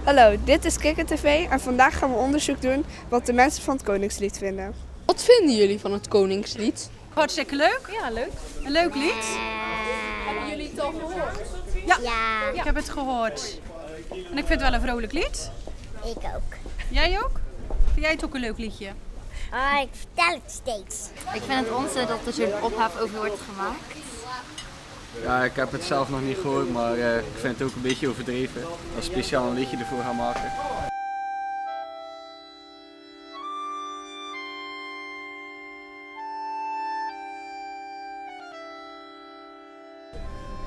Hallo, dit is Kikker TV en vandaag gaan we onderzoek doen wat de mensen van het Koningslied vinden. Wat vinden jullie van het Koningslied? Hartstikke leuk. Ja, leuk. Een leuk lied. Hebben jullie het al gehoord? Ja, ik heb het gehoord. En ik vind het wel een vrolijk lied. Ik ook. Jij ook? Vind jij het ook een leuk liedje? Ik vertel het steeds. Ik vind het onzin dat er zo'n ophef over wordt gemaakt. Ja, ik heb het zelf nog niet gehoord, maar ik vind het ook een beetje overdreven. Dat speciaal een liedje ervoor gaan maken.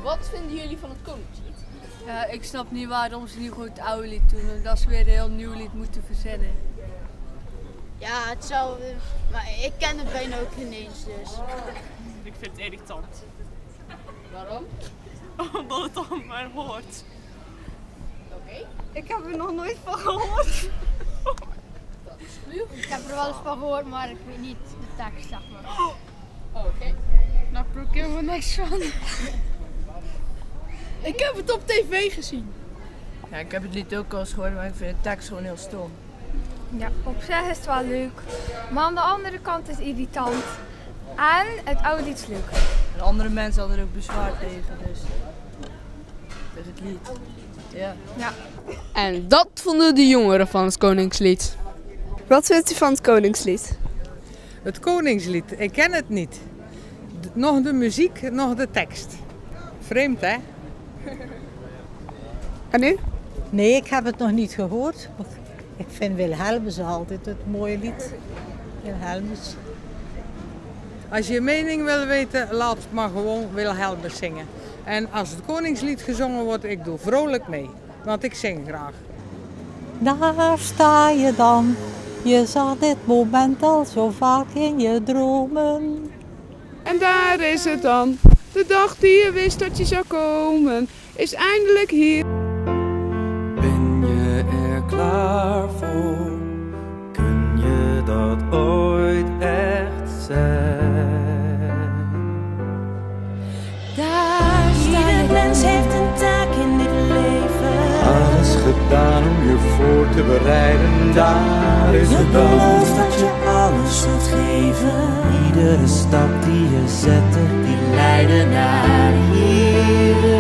Wat vinden jullie van het Koningslied? Ja, ik snap niet waarom ze niet gewoon het oude lied doen en dat ze weer een heel nieuw lied moeten verzinnen. Ja, het zou, maar ik ken het bijna ook ineens dus. Ik vind het irritant. Waarom? Omdat het al maar hoort. Oké. Ik heb er nog nooit van gehoord. Ik heb er wel eens van gehoord, maar ik weet niet de tekst, zeg maar. Oké. Daar heb ik helemaal niks van. Ik heb het op tv gezien. Ja, ik heb het lied ook al eens gehoord, maar ik vind de tekst gewoon heel stom. Ja, op zich is het wel leuk, maar aan de andere kant is het irritant. En het oude lied is leuk. En andere mensen hadden er ook bezwaar tegen, dus tegen het lied. Ja. En dat vonden de jongeren van het Koningslied. Wat vindt u van het Koningslied? Het Koningslied, ik ken het niet. Nog de muziek, nog de tekst. Vreemd, hè? En u? Nee, ik heb het nog niet gehoord. Ik vind Wilhelmus altijd het mooie lied. Wilhelmus. Als je mening wil weten, laat maar gewoon Wilhelmus zingen. En als het Koningslied gezongen wordt, ik doe vrolijk mee. Want ik zing graag. Daar sta je dan. Je zag dit moment al zo vaak in je dromen. En daar is het dan. De dag die je wist dat je zou komen, is eindelijk hier. Ben je er klaar voor? Kun je dat ooit echt zijn? Daar sta je. Ieder mens heeft een taak in dit leven. Alles gedaan om je voor te bereiden. Daar is het dan. Je belooft dat je alles zult geven. Iedere stap die je zette, die leidde naar hier.